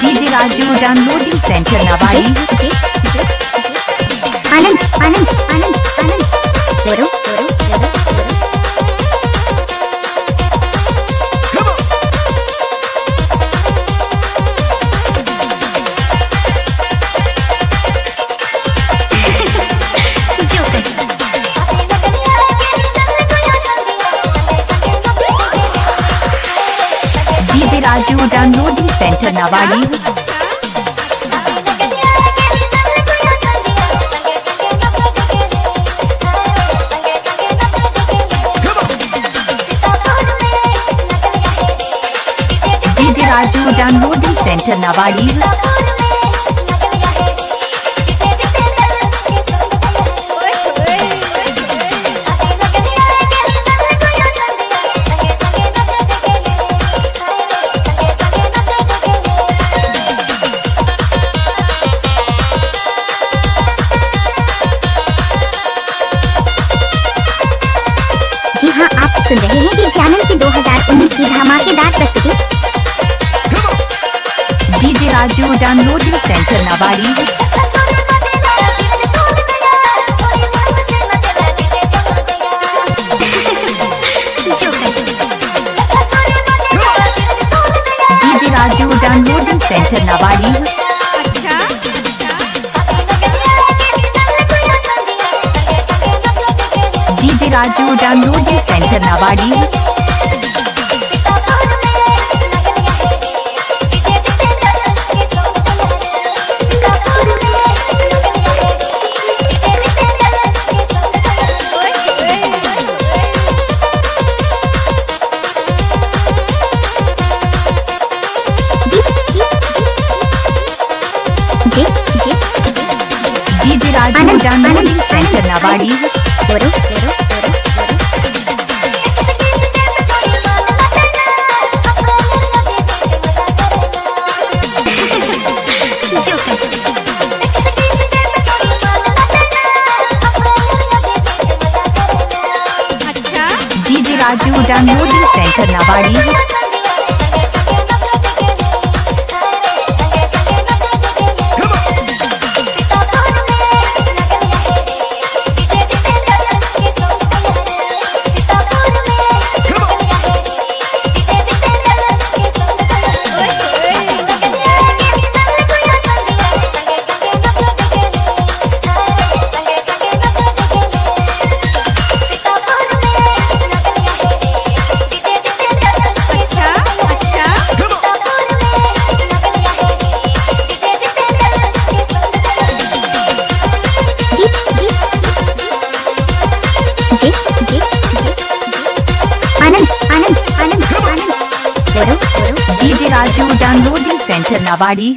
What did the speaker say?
DJ Raju downloading centre Nawadi. आनंद आनंद आनंद आनंद करो करो करो DJ Raju downloading centre Nawadi. DJ Raju downloading centre Nawadi. जी हाँ, आप सुन रहे हैं डी चैनल की 2019 की धमाकेदार प्रस्तुति। DJ Raju downloading centre Nawadi. DJ Raju downloading centre Nawadi. DJ Raju downloading centre Nawadi. DJ Raju downloading centre Nawadi. करो करो DJ Raju downloading centre Nawadi. जी जी जी आनंद आनंद आनंद आनंद करो करो DJ Raju downloading centre Nawadi.